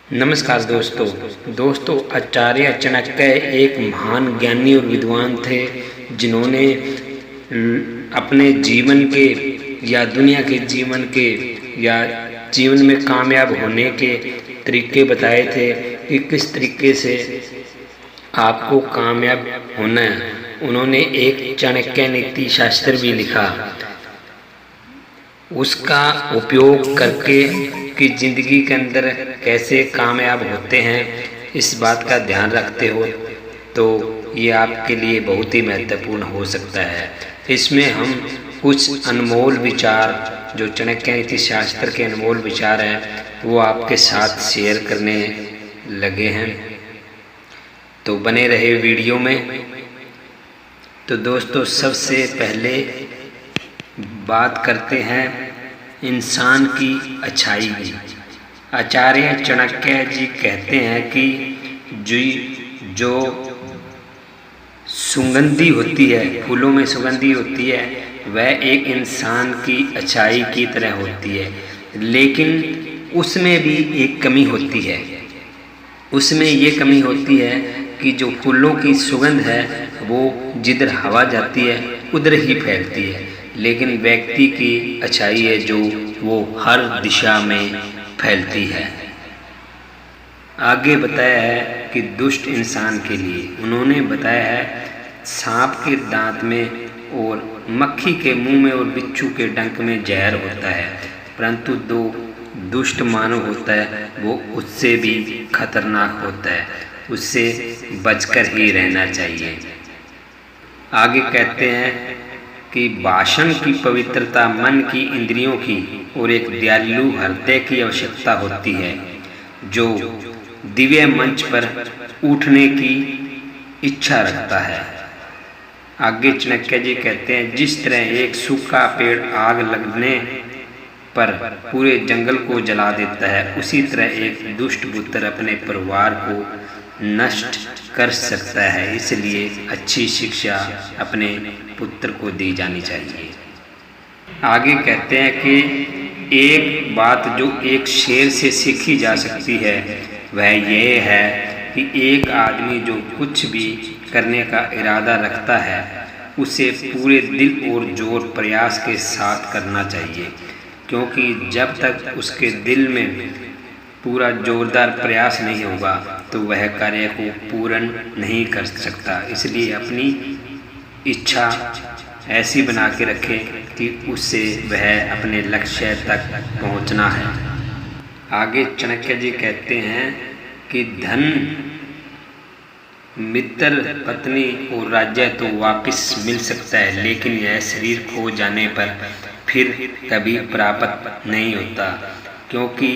नमस्कार दोस्तों आचार्य चाणक्य एक महान ज्ञानी और विद्वान थे जिन्होंने अपने जीवन के या दुनिया के जीवन के या जीवन में कामयाब होने के तरीके बताए थे कि किस तरीके से आपको कामयाब होना है। उन्होंने एक चाणक्य नीति शास्त्र भी लिखा, उसका उपयोग करके कि ज़िंदगी के अंदर कैसे कामयाब होते हैं, इस बात का ध्यान रखते हो तो ये आपके लिए बहुत ही महत्वपूर्ण हो सकता है। इसमें हम कुछ अनमोल विचार जो चाणक्य नीति शास्त्र के अनमोल विचार हैं वो आपके साथ शेयर करने लगे हैं, तो बने रहे वीडियो में। तो दोस्तों सबसे पहले बात करते हैं इंसान की अच्छाई की। आचार्य चाणक्य जी कहते हैं कि जो सुगंधी होती है, फूलों में सुगंधी होती है, वह एक इंसान की अच्छाई की तरह होती है, लेकिन उसमें भी एक कमी होती है। उसमें ये कमी होती है कि जो फूलों की सुगंध है वो जिधर हवा जाती है उधर ही फैलती है, लेकिन व्यक्ति की अच्छाई है जो वो हर दिशा में फैलती है। आगे बताया है कि दुष्ट इंसान के लिए उन्होंने बताया है सांप के दांत में और मक्खी के मुंह में और बिच्छू के डंक में जहर होता है, परंतु जो दुष्ट मानव होता है वो उससे भी खतरनाक होता है, उससे बचकर ही रहना चाहिए। आगे कहते हैं कि भाषण की पवित्रता मन की, इंद्रियों की और एक दयालु हृदय की आवश्यकता होती है जो दिव्य मंच पर उठने की इच्छा रखता है। आगे चाणक्य जी कहते हैं जिस तरह एक सूखा पेड़ आग लगने पर पूरे जंगल को जला देता है, उसी तरह एक दुष्ट पुत्र अपने परिवार को नष्ट कर सकता है। इसलिए अच्छी शिक्षा अपने पुत्र को दी जानी चाहिए। आगे कहते हैं कि एक बात जो एक शेर से सीखी जा सकती है वह यह है कि एक आदमी जो कुछ भी करने का इरादा रखता है उसे पूरे दिल और जोर प्रयास के साथ करना चाहिए, क्योंकि जब तक उसके दिल में पूरा जोरदार प्रयास नहीं होगा तो वह कार्य को पूर्ण नहीं कर सकता। इसलिए अपनी इच्छा ऐसी बना के रखें कि उससे वह अपने लक्ष्य तक पहुंचना है। आगे चाणक्य जी कहते हैं कि धन, मित्र, पत्नी और राज्य तो वापस मिल सकता है, लेकिन यह शरीर खो जाने पर फिर कभी प्राप्त नहीं होता, क्योंकि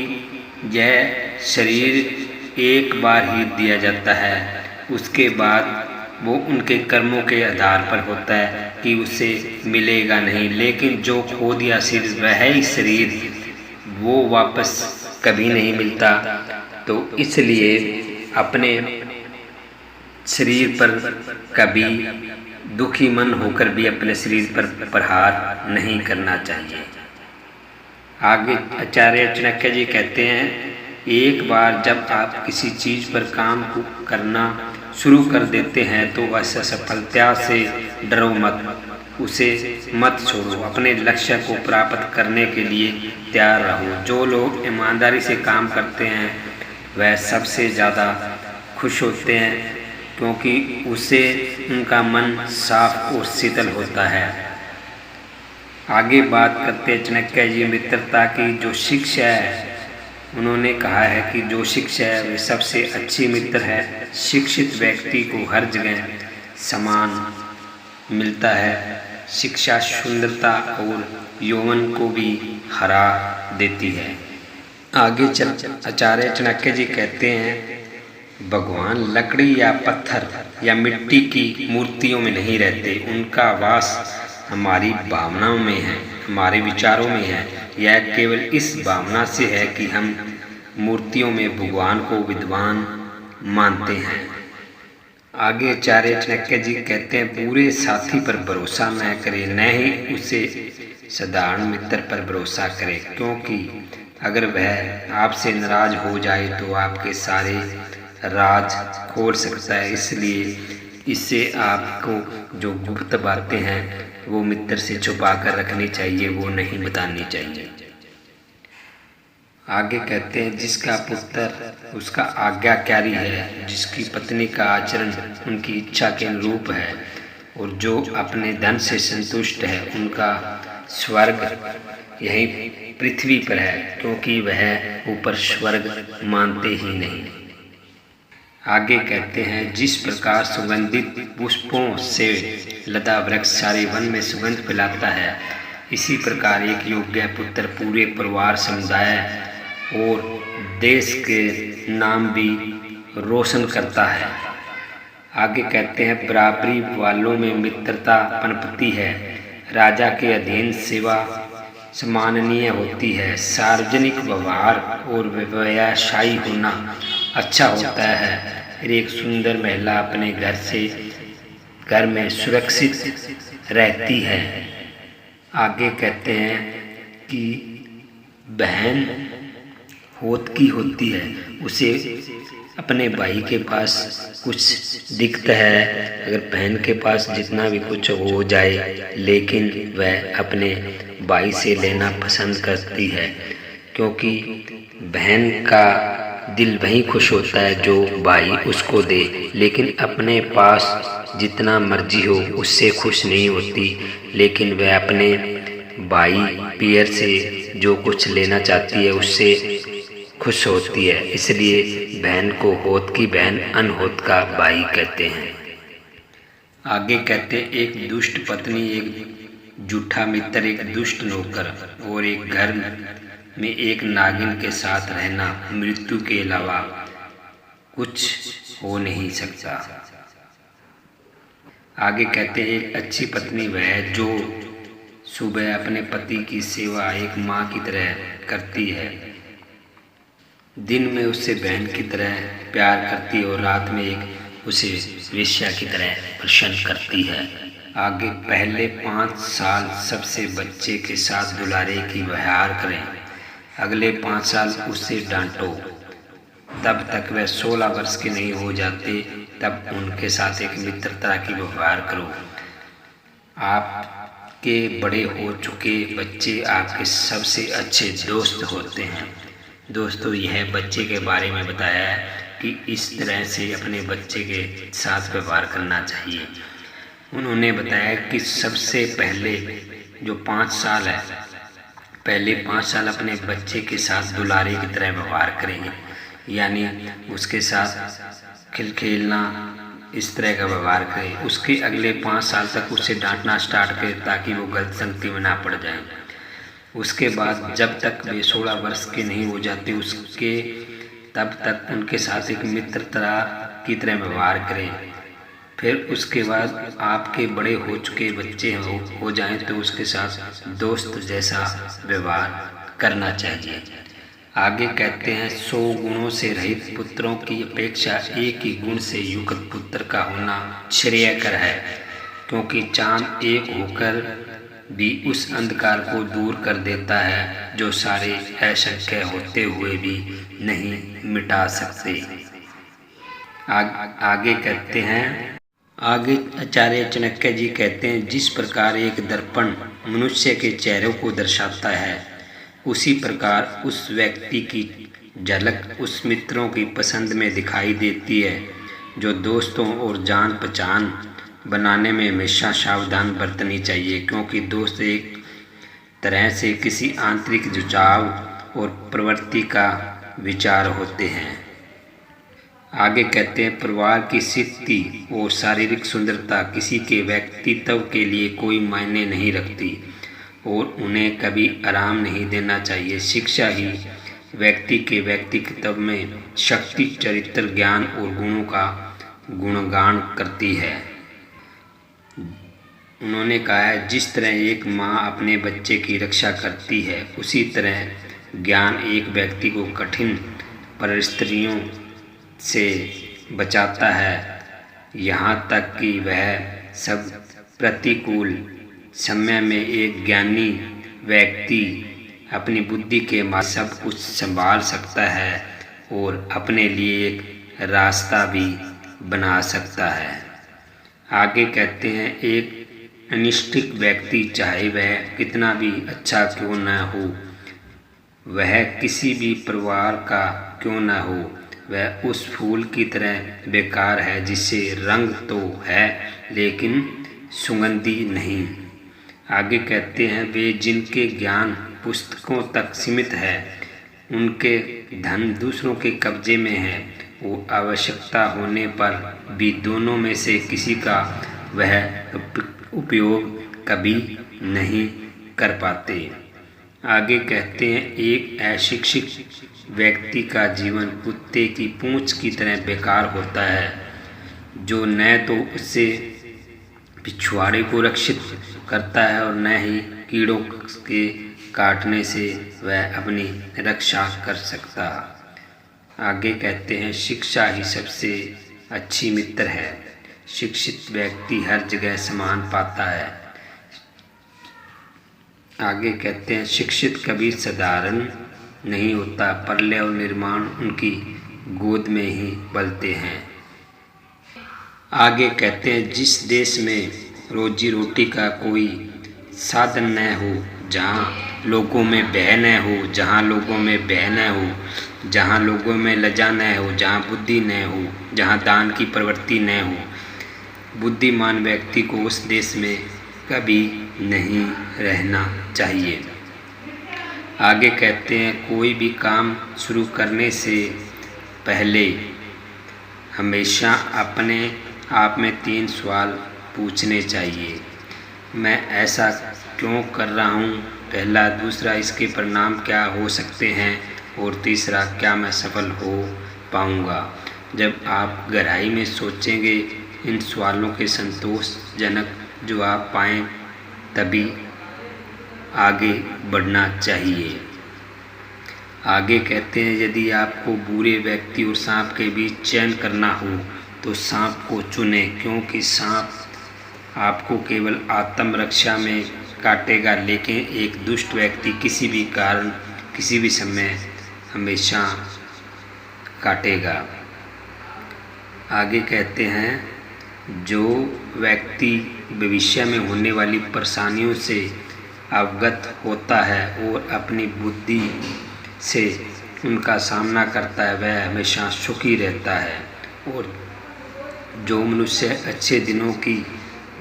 यह शरीर एक बार ही दिया जाता है। उसके बाद वो उनके कर्मों के आधार पर होता है कि उसे मिलेगा नहीं, लेकिन जो खो दिया शरीर वह ही शरीर वो वापस कभी नहीं मिलता। तो इसलिए अपने शरीर पर कभी दुखी मन होकर भी अपने शरीर पर प्रहार नहीं करना चाहिए। आगे आचार्य चाणक्य जी कहते हैं एक बार जब आप किसी चीज़ पर काम करना शुरू कर देते हैं तो असफलता से डरो मत, उसे मत छोड़ो, अपने लक्ष्य को प्राप्त करने के लिए तैयार रहो। जो लोग ईमानदारी से काम करते हैं वह सबसे ज़्यादा खुश होते हैं, क्योंकि उससे उनका मन साफ और शीतल होता है। आगे बात करते हैं चाणक्य जी मित्रता की जो शिक्षा है। उन्होंने कहा है कि जो शिक्षा है वह सबसे अच्छी मित्र है। शिक्षित व्यक्ति को हर जगह समान मिलता है। शिक्षा सुंदरता और यौवन को भी हरा देती है। आगे आचार्य चाणक्य जी कहते हैं भगवान लकड़ी या पत्थर या मिट्टी की मूर्तियों में नहीं रहते, उनका वास हमारी भावनाओं में है, हमारे विचारों में है। यह केवल इस भावना से है कि हम मूर्तियों में भगवान को विद्वान मानते हैं। आगे आचार्य चाणक्य जी कहते हैं पूरे साथी पर भरोसा न करें, न ही उसे साधारण मित्र पर भरोसा करें, क्योंकि अगर वह आपसे नाराज हो जाए तो आपके सारे राज खोल सकता है। इसलिए इससे आपको जो गुप्त बातें हैं वो मित्र से छुपा कर रखनी चाहिए, वो नहीं बतानी चाहिए। आगे कहते हैं, जिसका पुत्र उसका आज्ञाकारी है, जिसकी पत्नी का आचरण उनकी इच्छा के अनुरूप है और जो अपने धन से संतुष्ट है, उनका स्वर्ग यही पृथ्वी पर है, क्योंकि वह ऊपर स्वर्ग मानते ही नहीं। आगे कहते हैं, जिस प्रकार सुगंधित पुष्पों से लदा वृक्ष सारे वन में सुगंध फैलाता है, इसी प्रकार एक योग्य पुत्र पूरे परिवार, समुदाय और देश के नाम भी रोशन करता है। आगे कहते हैं, बराबरी वालों में मित्रता पनपती है, राजा के अधीन सेवा सम्माननीय होती है, सार्वजनिक व्यवहार और व्यवसायी होना अच्छा होता है, एक सुंदर महिला अपने घर में सुरक्षित रहती है। आगे कहते हैं कि बहन होत की होती है, उसे अपने भाई के पास कुछ दिखता है, अगर बहन के पास जितना भी कुछ हो जाए, लेकिन वह अपने भाई से लेना पसंद करती है, क्योंकि बहन का दिल वहीं खुश होता है जो भाई उसको दे, लेकिन अपने पास जितना मर्जी हो उससे खुश नहीं होती, लेकिन वह अपने भाई पियर से जो कुछ लेना चाहती है उससे खुश होती है। इसलिए बहन को होत की बहन, अनहोत का भाई कहते हैं। आगे कहते, एक दुष्ट पत्नी, एक झूठा मित्र, एक दुष्ट नौकर और एक घर में एक नागिन के साथ रहना मृत्यु के अलावा कुछ हो नहीं सकता। आगे कहते हैं, एक अच्छी पत्नी वह जो सुबह अपने पति की सेवा एक माँ की तरह करती है, दिन में उससे बहन की तरह प्यार करती है और रात में एक उसे वेश्या की तरह प्रसन्न करती है। आगे पहले 5 साल सबसे बच्चे के साथ दुलारे की व्यवहार करें, अगले 5 साल उससे डांटो, तब तक वह 16 वर्ष के नहीं हो जाते तब उनके साथ एक मित्रता की व्यवहार करो। आपके बड़े हो चुके बच्चे आपके सबसे अच्छे दोस्त होते हैं। दोस्तों, यह बच्चे के बारे में बताया है कि इस तरह से अपने बच्चे के साथ व्यवहार करना चाहिए। उन्होंने बताया कि सबसे पहले जो 5 साल है, पहले 5 साल अपने बच्चे के साथ दुलारे की तरह व्यवहार करेंगे, यानी उसके साथ खेलना, इस तरह का व्यवहार करें। उसके अगले 5 साल तक उसे डांटना स्टार्ट करें ताकि वो गलत संगति में ना पड़ जाए। उसके बाद जब तक वे 16 वर्ष के नहीं हो जाते उसके तब तक उनके साथ एक मित्रता की तरह व्यवहार करें। फिर उसके बाद आपके बड़े हो चुके बच्चे हो जाएं तो उसके साथ दोस्त जैसा व्यवहार करना चाहिए। आगे कहते हैं, 100 गुणों से रहित पुत्रों की अपेक्षा एक ही गुण से युक्त पुत्र का होना श्रेयकर है, क्योंकि चाँद एक होकर भी उस अंधकार को दूर कर देता है जो सारे असंख्य होते हुए भी नहीं मिटा सकते। आगे कहते हैं, आगे आचार्य चाणक्य जी कहते हैं, जिस प्रकार एक दर्पण मनुष्य के चेहरे को दर्शाता है, उसी प्रकार उस व्यक्ति की झलक उस मित्रों की पसंद में दिखाई देती है जो दोस्तों और जान पहचान बनाने में हमेशा सावधान बरतनी चाहिए, क्योंकि दोस्त एक तरह से किसी आंतरिक झुकाव और प्रवृत्ति का विचार होते हैं। आगे कहते हैं, परिवार की स्थिति और शारीरिक सुंदरता किसी के व्यक्तित्व के लिए कोई मायने नहीं रखती और उन्हें कभी आराम नहीं देना चाहिए। शिक्षा ही व्यक्ति के व्यक्तित्व में शक्ति, चरित्र, ज्ञान और गुणों का गुणगान करती है। उन्होंने कहा है, जिस तरह एक माँ अपने बच्चे की रक्षा करती है, उसी तरह ज्ञान एक व्यक्ति को कठिन परिस्थितियों से बचाता है, यहाँ तक कि वह सब प्रतिकूल समय में एक ज्ञानी व्यक्ति अपनी बुद्धि के माध्यम सब कुछ संभाल सकता है और अपने लिए एक रास्ता भी बना सकता है। आगे कहते हैं, एक अनिष्टिक व्यक्ति चाहे वह कितना भी अच्छा क्यों न हो, वह किसी भी परिवार का क्यों न हो, वह उस फूल की तरह बेकार है जिसे रंग तो है लेकिन सुगंधी नहीं। आगे कहते हैं, वे जिनके ज्ञान पुस्तकों तक सीमित है, उनके धन दूसरों के कब्जे में है, वो आवश्यकता होने पर भी दोनों में से किसी का वह उपयोग कभी नहीं कर पाते। आगे कहते हैं, एक अशिक्षित व्यक्ति का जीवन कुत्ते की पूंछ की तरह बेकार होता है, जो न तो उससे पिछवाड़े को रक्षित करता है और न ही कीड़ों के काटने से वह अपनी रक्षा कर सकता। आगे कहते हैं, शिक्षा ही सबसे अच्छी मित्र है। शिक्षित व्यक्ति हर जगह सम्मान पाता है। आगे कहते हैं, शिक्षित कभी साधारण नहीं होता, प्रलय और निर्माण उनकी गोद में ही पलते हैं। आगे कहते हैं, जिस देश में रोजी रोटी का कोई साधन न हो, जहाँ लोगों में भय न हो, जहाँ लोगों में भय न हो, जहाँ लोगों में लज्जा न हो, जहाँ बुद्धि न हो, जहाँ दान की प्रवृत्ति न हो, बुद्धिमान व्यक्ति को उस देश में कभी नहीं रहना चाहिए। आगे कहते हैं, कोई भी काम शुरू करने से पहले हमेशा अपने आप में 3 सवाल पूछने चाहिए। मैं ऐसा क्यों कर रहा हूँ, पहला, दूसरा, इसके परिणाम क्या हो सकते हैं, और तीसरा, क्या मैं सफल हो पाऊँगा। जब आप गहराई में सोचेंगे, इन सवालों के संतोषजनक जवाब पाएं, तभी आगे बढ़ना चाहिए। आगे कहते हैं, यदि आपको बुरे व्यक्ति और सांप के बीच चयन करना हो तो सांप को चुनें, क्योंकि सांप आपको केवल आत्मरक्षा में काटेगा, लेकिन एक दुष्ट व्यक्ति किसी भी कारण किसी भी समय हमेशा काटेगा। आगे कहते हैं, जो व्यक्ति भविष्य में होने वाली परेशानियों से अवगत होता है और अपनी बुद्धि से उनका सामना करता है, वह हमेशा सुखी रहता है। और जो मनुष्य अच्छे दिनों की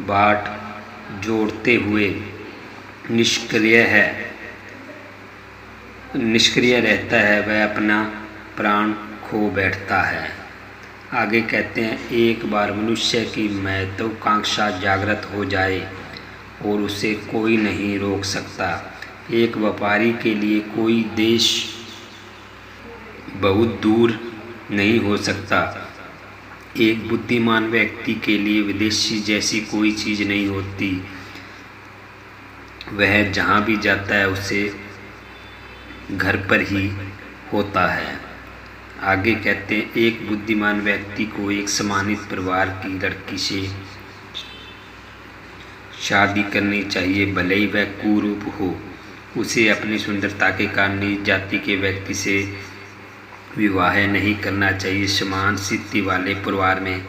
बाट जोड़ते हुए निष्क्रिय रहता है, वह अपना प्राण खो बैठता है। आगे कहते हैं, एक बार मनुष्य की महत्वाकांक्षा जागृत हो जाए और उसे कोई नहीं रोक सकता। एक व्यापारी के लिए कोई देश बहुत दूर नहीं हो सकता। एक बुद्धिमान व्यक्ति के लिए विदेशी जैसी कोई चीज़ नहीं होती। वह जहाँ भी जाता है उसे घर पर ही होता है। आगे कहते हैं, एक बुद्धिमान व्यक्ति को एक सम्मानित परिवार की लड़की से शादी करनी चाहिए, भले ही वह कुरूप हो। उसे अपनी सुंदरता के कारण नीच जाति के व्यक्ति से विवाह नहीं करना चाहिए। समान स्थिति वाले परिवार में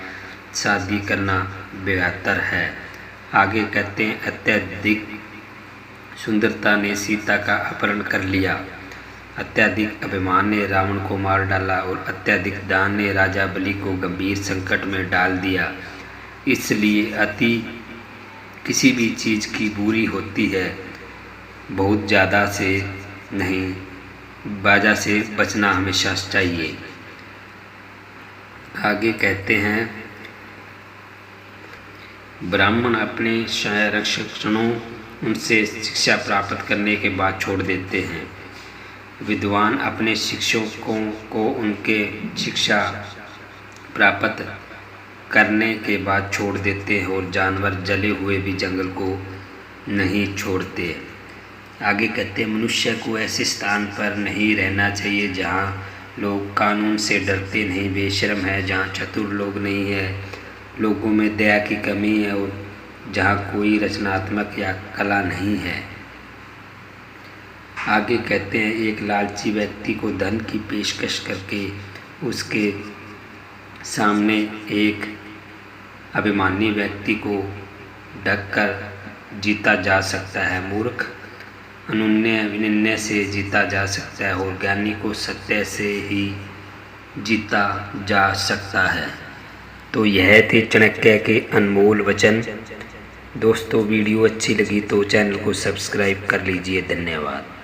शादी करना बेहतर है। आगे कहते हैं, अत्यधिक सुंदरता ने सीता का अपहरण कर लिया, अत्यधिक अभिमान ने रावण को मार डाला और अत्यधिक दान ने राजा बलि को गंभीर संकट में डाल दिया। इसलिए अति किसी भी चीज़ की बुरी होती है, बहुत ज़्यादा से नहीं, बाजा से बचना हमेशा चाहिए। आगे कहते हैं, ब्राह्मण अपने संरक्षकों उनसे शिक्षा प्राप्त करने के बाद छोड़ देते हैं। विद्वान अपने शिक्षकों को उनके शिक्षा प्राप्त करने के बाद छोड़ देते हैं और जानवर जले हुए भी जंगल को नहीं छोड़ते। आगे कहते हैं, मनुष्य को ऐसे स्थान पर नहीं रहना चाहिए जहाँ लोग कानून से डरते नहीं, बेशर्म है, जहाँ चतुर लोग नहीं है, लोगों में दया की कमी है और जहाँ कोई रचनात्मक या कला नहीं है। आगे कहते हैं, एक लालची व्यक्ति को धन की पेशकश करके उसके सामने एक अभिमानी व्यक्ति को ढककर जीता जा सकता है। मूर्ख अनुन्नय विनम्र से जीता जा सकता है और ज्ञानी को सत्य से ही जीता जा सकता है। तो यह थे चाणक्य के अनमोल वचन। दोस्तों वीडियो अच्छी लगी तो चैनल को सब्सक्राइब कर लीजिए। धन्यवाद।